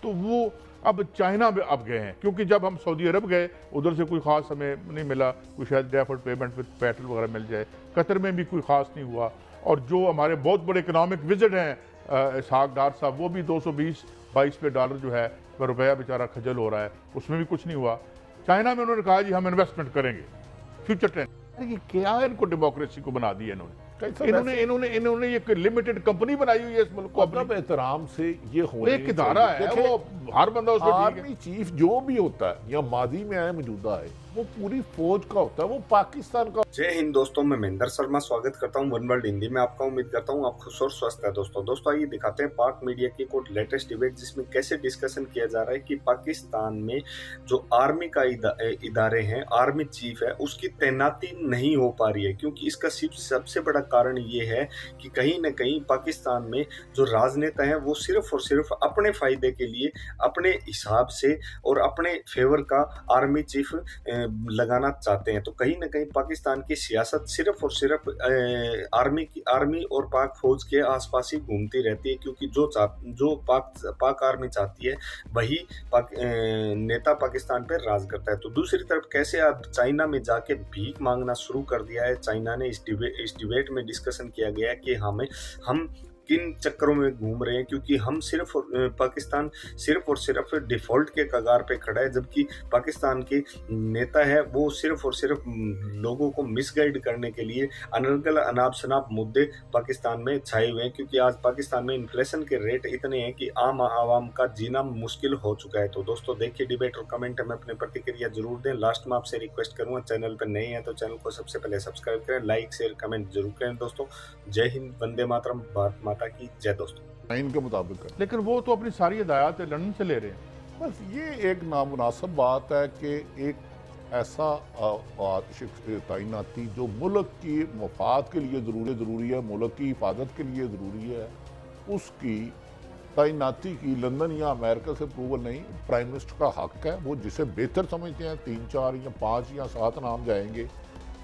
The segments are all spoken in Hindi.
तो वो अब चाइना में अब गए हैं, क्योंकि जब हम सऊदी अरब गए उधर से कोई ख़ास हमें नहीं मिला, कोई शायद डेफर्ड पेमेंट विद पेट्रोल वगैरह मिल जाए। कतर में भी कोई ख़ास नहीं हुआ। और जो हमारे बहुत बड़े इकनॉमिक विजिट हैं इसहाक डार साहब, वो भी 220-22 पे डॉलर जो है रुपया बेचारा खजल हो रहा है, उसमें भी कुछ नहीं हुआ। चाइना में उन्होंने कहा जी हम इन्वेस्टमेंट करेंगे, फ्यूचर ट्रेंड। ये क्या इनको डेमोक्रेसी को बना दिया इन्होंने ये लिमिटेड कंपनी बनाई हुई है इस मुल्क को। अदब एहतराम से ये होने एक इदारा है, वो हर बंदा उसमें आर्मी चीफ जो भी होता है या माजी में है मौजूदा है, वो पूरी फौज का होता है, वो पाकिस्तान का। जय हिंद दोस्तों, मैं महेंद्र शर्मा स्वागत करता हूं वन वर्ल्ड हिंदी में आपका। उम्मीद करता हूं आप खुश और स्वस्थ है। दोस्तों आइए दिखाते हैं पाक मीडिया की कोई लेटेस्ट डिबेट, जिसमें कैसे डिस्कशन किया जा रहा है कि पाकिस्तान में जो आर्मी का इदारे हैं, आर्मी चीफ है, उसकी तैनाती नहीं हो पा रही है। क्योंकि इसका सबसे बड़ा कारण ये है कि कहीं ना कहीं पाकिस्तान में जो राजनेता हैं वो सिर्फ और सिर्फ अपने फायदे के लिए, अपने हिसाब से और अपने फेवर का आर्मी चीफ लगाना चाहते हैं। तो कहीं ना कहीं पाकिस्तान की सियासत सिर्फ और सिर्फ आर्मी और पाक फौज के आसपास ही घूमती रहती है। क्योंकि जो पाक आर्मी चाहती है वही नेता पाकिस्तान पर राज करता है। तो दूसरी तरफ कैसे अब चाइना में जाके भीख मांगना शुरू कर दिया है। चाइना ने इस डिबेट में डिस्कशन किया गया कि हम किन चक्करों में घूम रहे हैं, क्योंकि हम पाकिस्तान सिर्फ और सिर्फ डिफॉल्ट के कगार पे खड़ा है, जबकि पाकिस्तान के नेता है वो सिर्फ और सिर्फ लोगों को मिसगाइड करने के लिए अनर्गल अनाप शनाप मुद्दे पाकिस्तान में छाए हुए हैं। क्योंकि आज पाकिस्तान में इन्फ्लेशन के रेट इतने हैं कि आम आवाम का जीना मुश्किल हो चुका है। तो दोस्तों देखिए डिबेट और कमेंट में अपनी प्रतिक्रिया जरूर दें। लास्ट में आपसे रिक्वेस्ट करूंगा, चैनल पर नए हैं तो चैनल को सबसे पहले सब्सक्राइब करें, लाइक शेयर कमेंट जरूर करें। दोस्तों जय हिंद, वंदे मातरम, भारत माता की जय। दोस्तों इनके मुताबिक है, लेकिन वो तो अपनी सारी हिदायत लंदन से ले रहे हैं। बस ये एक नामुनासिब बात है कि एक ऐसा तैनाती जो मुल्क की मफाद के लिए ज़रूरी है, मुल्क की हिफाजत के लिए ज़रूरी है, उसकी तैनाती की लंदन या अमेरिका से अप्रूवल नहीं, प्राइम मिनिस्टर का हक है। वो जिसे बेहतर समझते हैं, 3, 4 या 5 या 7 नाम जाएंगे।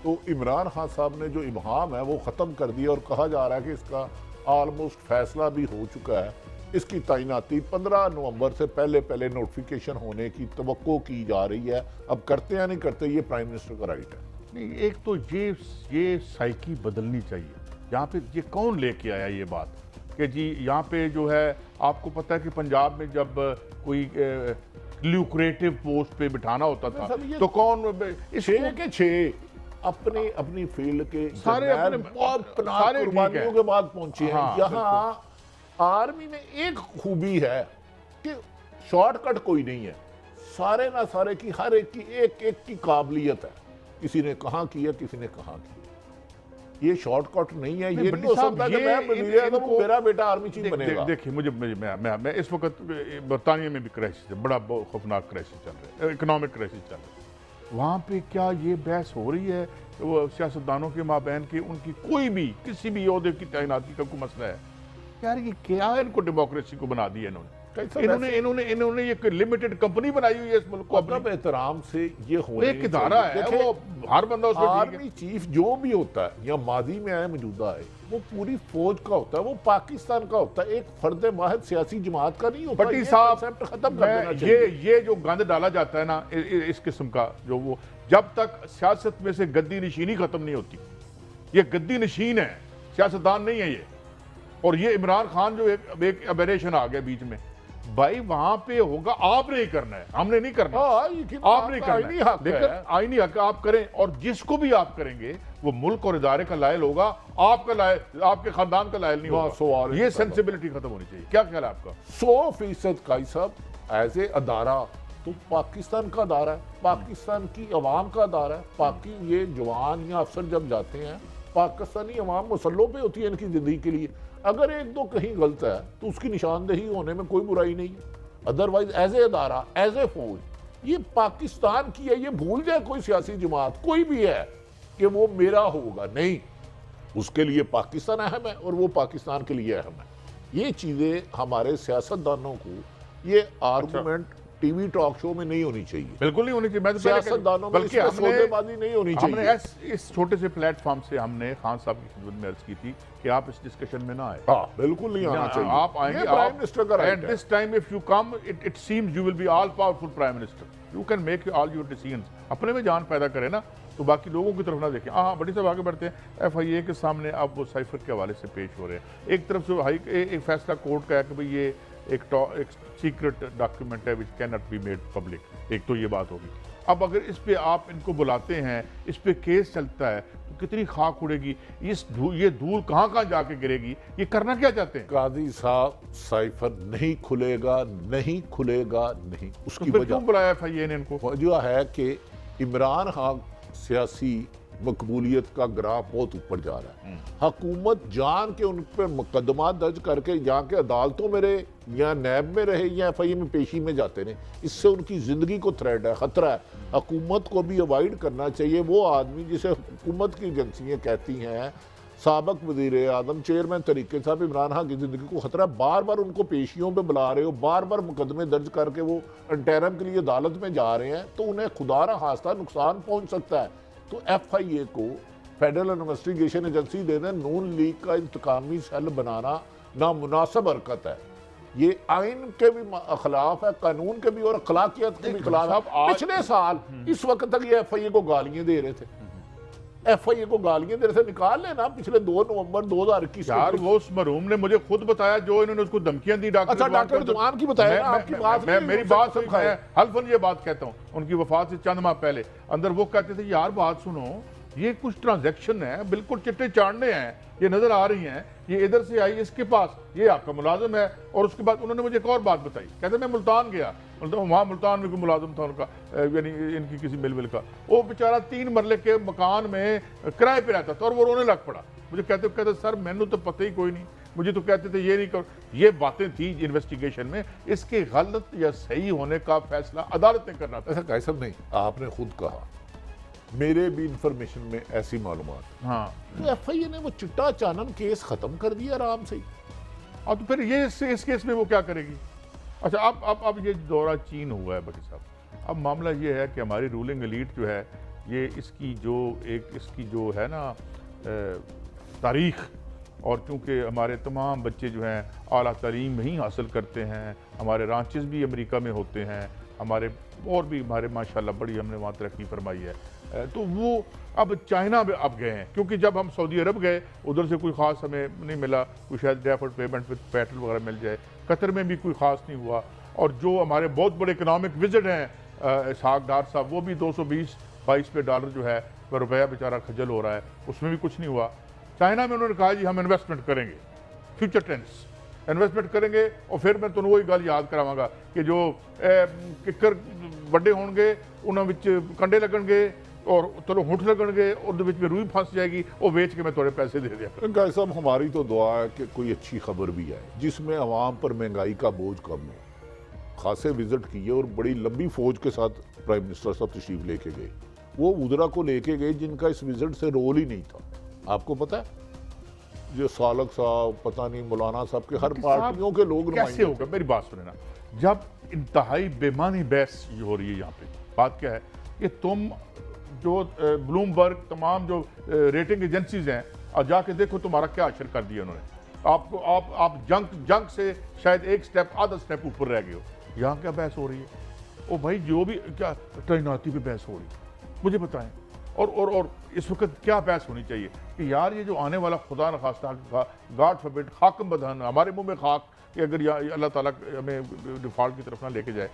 तो इमरान खान साहब ने जो इबहाम है वो ख़त्म कर दिया और कहा जा रहा है कि इसका ऑलमोस्ट फैसला भी हो चुका है। इसकी तैनाती 15 नवंबर से पहले नोटिफिकेशन होने की तवक्को की जा रही है। अब करते या नहीं करते ये प्राइम मिनिस्टर का राइट है। नहीं, एक तो ये साइकी बदलनी चाहिए। यहाँ पे ये कौन लेके आया ये बात कि जी यहाँ पे जो है, आपको पता है कि पंजाब में जब कोई ल्यूक्रेटिव पोस्ट पे बिठाना होता था तो कौन 6 के 6 अपनी फील्ड के सारे कुर्बानियों के बाद पहुंचे हैं। यहाँ आर्मी में एक खूबी है कि शॉर्टकट कोई नहीं है, सारे ना सारे की हर एक की एक की काबिलियत है। किसी ने कहाँ किया, किसी ने कहाँ किया। ये शॉर्टकट नहीं है। ये नहीं हो सकता कि मैं मेरा बेटा आर्मी चीफ बनेगा। देखिए मैं इस वक्त बरतानिया में भी क्राइसिस है, बड़ा खौफनाक क्राइसिस चल रहा है, इकोनॉमिक क्राइसिस चल रहा है। वहाँ पे क्या ये बहस हो रही है वो सियासतदानों के माबैन की, उनकी कोई भी किसी भी ओहदे की तैनाती का कोई मसला है? यार ये क्या है, इनको डेमोक्रेसी को बना दिया इन्होंने ये लिमिटेड कंपनी बनाई हुई है इस मुल्क को। अदब एहतराम से ये होने एक इदारा है, वो हर बंदा उसमें आर्मी चीफ जो भी होता है या माजी में है मौजूदा है, वो पूरी फौज का होता है, वो पाकिस्तान का होता है, एक फर्द वाहिद सियासी जमात का नहीं होता। भट्टी साहब खत्म कर देना चाहिए। ये जो गंद डाला जाता है ना इस किस्म का, जो वो जब तक सियासत में से गद्दी नशीनी खत्म नहीं होती, ये गद्दी नशीन है, सियासतदान नहीं है ये। और ये इमरान खान जो एक एबरेशन आ गया बीच में, भाई वहां पे होगा, आप नहीं करना है, हमने नहीं करना, आप नहीं करना है, लेकिन आईनी हक आप करें। और जिसको भी आप करेंगे वो मुल्क और इदारे का लायल होगा, आपके खानदान का लायल नहीं होगा। ये सेंसिबिलिटी खत्म होनी चाहिए। क्या ख्याल है आपका? 100% काई साहब, एज ए अदारा तो पाकिस्तान का अदारा है, पाकिस्तान की अवाम का अदारा है। बाकी ये जवान या अफसर जब जाते हैं, पाकिस्तानी अवाम मुसल्लों पे होती है इनकी जिंदगी के लिए। अगर एक दो कहीं गलत है तो उसकी निशानदेही होने में कोई बुराई नहीं है। अदरवाइज एज ए अदारा, एज ए फौज, ये पाकिस्तान की है। ये भूल जाए कोई सियासी जमात कोई भी है कि वो मेरा होगा, नहीं। उसके लिए पाकिस्तान अहम है और वो पाकिस्तान के लिए अहम है। ये चीज़ें हमारे सियासतदानों को ये आर्गूमेंट टीवी टॉक शो में नहीं होनी चाहिए। बिल्कुल नहीं होनी चाहिए। मैं तो पहले सियासतदानों में बल्कि इसमें सौदेबाजी नहीं होनी हमने चाहिए। इस छोटे से प्लेटफॉर्म से हमने खान साहब की खिदमत में अर्ज की थी कि आप इस डिस्कशन में ना आए। हाँ, बिल्कुल नहीं आना चाहिए। आप आएंगे, ये प्राइम मिनिस्टर का राइट एट है। This time if you come it seems you will be all powerful prime minister, you can make all your decisions. अपने में जान पैदा करें ना, तो बाकी लोगों की तरफ ना देखें। हाँ, बड़ी साहब आगे बढ़ते हैं। FIA के सामने अब वो साइफर के हवाले से पेश हो रहे हैं। एक तरफ से एक फैसला कोर्ट का है कि भाई ये एक सीक्रेट डॉक्यूमेंट है which can not be made public. एक तो ये बात होगी। अब अगर इस पे आप इनको बुलाते हैं, इस पे केस चलता है, तो कितनी खाक उड़ेगी, ये धूल कहाँ कहाँ जाके गिरेगी, ये करना क्या चाहते हैं? काजी साहब, साइफर नहीं खुलेगा, नहीं खुलेगा, नहीं। उसकी तो वजह क्यों बुलाया FIA ने इनको? वजह है कि इमरान खान सियासी मकबूलियत का ग्राफ बहुत ऊपर जा रहा है। हुकूमत जान के उन पर मुकदमा दर्ज करके यहाँ के अदालतों में रहे या नैब में रहे या FIA में पेशी में जाते रहे, इससे उनकी ज़िंदगी को थ्रेट है, ख़तरा है। हुकूमत को भी अवॉइड करना चाहिए वो आदमी जिसे हुकूमत की एजेंसियाँ कहती हैं, साबक वज़ीर आज़म चेयरमैन तरीके साहब, इमरान खान की ज़िंदगी को ख़तरा। बार बार उनको पेशियों पे बुला रहे हो, बार बार मुकदमे दर्ज करके वो इंटरम के लिए अदालत में जा रहे हैं, तो उन्हें खुदा न खास्ता नुकसान पहुँच सकता है। तो FIA को फेडरल इन्वेस्टिगेशन एजेंसी दे दें। नून लीग का इंतकामी सेल बनाना नामुनासिब हरकत है। ये आइन के भी खिलाफ है, कानून के भी और अखलाकियत के भी खिलाफ है। पिछले साल इस वक्त तक ये FIA को गालियां दे रहे थे, FIA को गालियां दे रहे थे। निकाल लेना पिछले 2 नवंबर 2021 यार, वो उस मरहूम ने मुझे खुद बताया जो इन्होंने उसको धमकियां दी। अच्छा, डॉक्टर दुआन की बताया ना, आपकी बात नहीं, मेरी बात सुन, मैं हल्फन ये बात कहता हूँ, उनकी वफात से चंद माह पहले अंदर वो कहते थे यार बात सुनो, ये कुछ ट्रांजैक्शन है, बिल्कुल चिट्टे चाड़ने हैं, ये नजर आ रही हैं, ये इधर से आई इसके पास, ये आपका मुलाजिम है। और उसके बाद उन्होंने मुझे एक और बात बताई, कहते मैं मुल्तान गया, वहाँ मुल्तान में कोई मुलाजिम था उनका, यानी इनकी किसी मिल का, वो बेचारा 3 मरले के मकान में किराए पे रहता था और वो रोने लग पड़ा। मुझे कहते सर मैंने तो पता ही कोई नहीं, मुझे तो कहते थे ये नहीं कर। ये बातें थी इन्वेस्टिगेशन में, इसके गलत या सही होने का फैसला अदालत ने करना था। ऐसा कैसा नहीं, आपने खुद कहा मेरे भी इंफॉर्मेशन में ऐसी मालूमात। हाँ, तो FIA ने वो चिट्टा चानन केस खत्म कर दिया आराम से ही। और तो फिर ये इस केस में वो क्या करेगी? अच्छा, अब ये दौरा चीन हुआ है बड़ी साहब, अब मामला ये है कि हमारी रूलिंग एलीट जो है, ये इसकी जो है ना तारीख, और क्योंकि हमारे तमाम बच्चे जो हैं आला तालीम ही हासिल करते हैं, हमारे रांचेस भी अमेरिका में होते हैं, हमारे और भी हमारे माशाल्लाह बड़ी हमने वहाँ तरक्की फरमाई है, तो वो अब चाइना में अब गए हैं। क्योंकि जब हम सऊदी अरब गए, उधर से कोई ख़ास हमें नहीं मिला, कोई शायद डेफर्ड पेमेंट विद पेट्रोल वगैरह मिल जाए, कतर में भी कोई ख़ास नहीं हुआ। और जो हमारे बहुत बड़े इकनॉमिक विजिट हैं इसहाक डार साहब, वो भी 220-22 पे डॉलर जो है वह रुपया बेचारा खजल हो रहा है, उसमें भी कुछ नहीं हुआ। चाइना में उन्होंने कहा जी हम इन्वेस्टमेंट करेंगे, फ्यूचर टेंस इन्वेस्टमेंट करेंगे। और फिर मैं तुम्हें वही गल याद करावांगा कि जो किकर बड़े होंगे उन्होंने कंडे लगनगे और चलो हुठ लगनगे और रूई फंस जाएगी, वो बेच के मैं थोड़े पैसे दे दिया। गाय साहब, हमारी तो दुआ है कि कोई अच्छी खबर भी आए जिसमें अवाम पर महंगाई का बोझ कम हो। खासे विजिट किए और बड़ी लंबी फौज के साथ प्राइम मिनिस्टर साहब तशरीफ लेके गए। वो उधरा को लेके गए जिनका इस विजिट से रोल ही नहीं था। आपको पता है, जो सालक साहब, पता नहीं मौलाना साहब के हर पार्टियों के लोग कैसे होगा? मेरी बात सुने ना, जब इंतहाई बेमानी बहस हो रही है यहाँ पे, बात क्या है कि तुम जो ब्लूमबर्ग तमाम जो रेटिंग एजेंसीज हैं, और जाके देखो तुम्हारा क्या असर कर दिया उन्होंने आपको। आप जंग से शायद एक स्टेप आधा स्टेप ऊपर रह गए हो। यहाँ क्या बहस हो रही है? ओ भाई, जो भी क्या तैनाती पे बहस हो रही है, मुझे बताएं। और इस वक्त क्या बहस होनी चाहिए कि यार ये जो आने वाला खुदा न खास्ता गॉड फॉरबिड खाकम बदहन, हमारे मुंह में खाक कि अगर अल्लाह ताला हमें डिफॉल्ट की तरफ ना लेके जाए,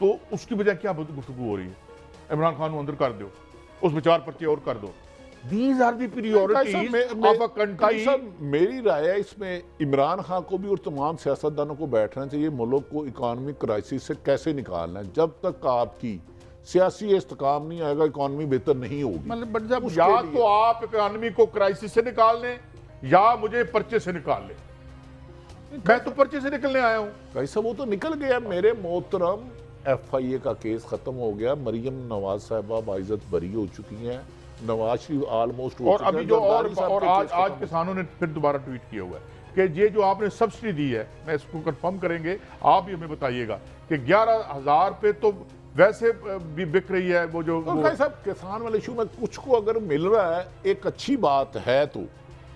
तो उसकी वजह क्या गुफ्तगू हो रही है? इमरान खान को अंदर कर दो, उसमें 4 पर्चे और कर दो। These are the priorities of a country। मेरी राय है इसमें इमरान खान को भी और तमाम सियासतदानों को बैठना चाहिए, मुल्क को इकॉनमिक क्राइसिस से कैसे निकालना है। जब तक आपकी सियासी इस्तेकाम नहीं आएगा, इकॉनमी बेहतर नहीं होगी। मतलब जब या तो आप इकॉनमी को क्राइसिस से निकाल लें या मुझे पर्चे से निकाल लें। मैं तो पर्चे से निकलने आया हूं। कैसा वो तो निकल गया मेरे मोहतरम। FIA का केस खत्म हो गया, मरियम नवाज साहबा बाइज्जत बरी हो चुकी हैं, नवाज शरीफ ऑलमोस्ट और अभी जो और आज किसानों ने फिर दोबारा ट्वीट किया हुआ है कि ये जो आपने सब्सिडी दी है, मैं इसको कंफर्म करेंगे, आप भी हमें बताइएगा कि 11,000 पे तो वैसे भी बिक रही है वो जो तो भाई साहब किसान वाले इशू में कुछ को अगर मिल रहा है एक अच्छी बात है तो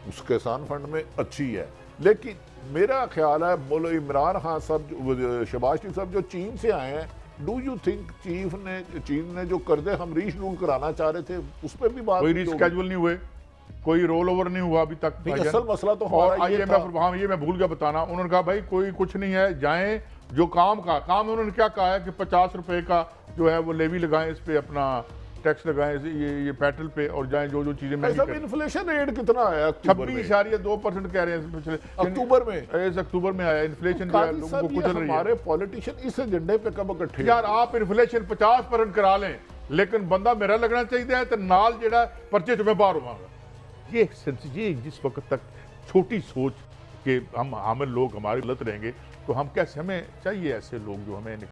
उस किसान फंड में अच्छी है, लेकिन मेरा ख्याल है बोलो इमरान खान साहब शहबाज शरीफ साहब जो चीन से आए हैं, डू यू थिंक चीन ने जो कर्जे हम रीशेड्यूल कराना चाह रहे थे उस पर भी बात कोई रिस्केजुअल नहीं हुए, कोई रोल ओवर नहीं हुआ अभी तक। असल मसला तो और हमारा ये IMF वहाँ ये मैं भूल गया बताना, उन्होंने कहा भाई कोई कुछ नहीं है, जाएं जो काम उन्होंने क्या कहा है कि 50 रुपए का जो है वो लेवी लगाएं, इस पे अपना टैक्स लगाएं ये पेट्रोल पे, और जाएं जो चीजें महंगी। इन्फ्लेशन रेट कितना आया? 26.2% कह रहे हैं पिछले अक्टूबर में, इस अक्टूबर में आया। इन्फ्लेशन जो है लोगों को कुचल रही है। हमारे पॉलिटिशियन इस एजेंडे पे कब इकट्ठे? यार आप इन्फ्लेशन 50% करा लें, लेकिन बंदा मेरा लगना चाहिए तो नाल जेड़ा पर्चे तुम्हें बाहर होगा। ये जिस वक्त तक छोटी सोच के हम लोग हमारे गलत रहेंगे तो हम कैसे, हमें चाहिए ऐसे लोग जो हमें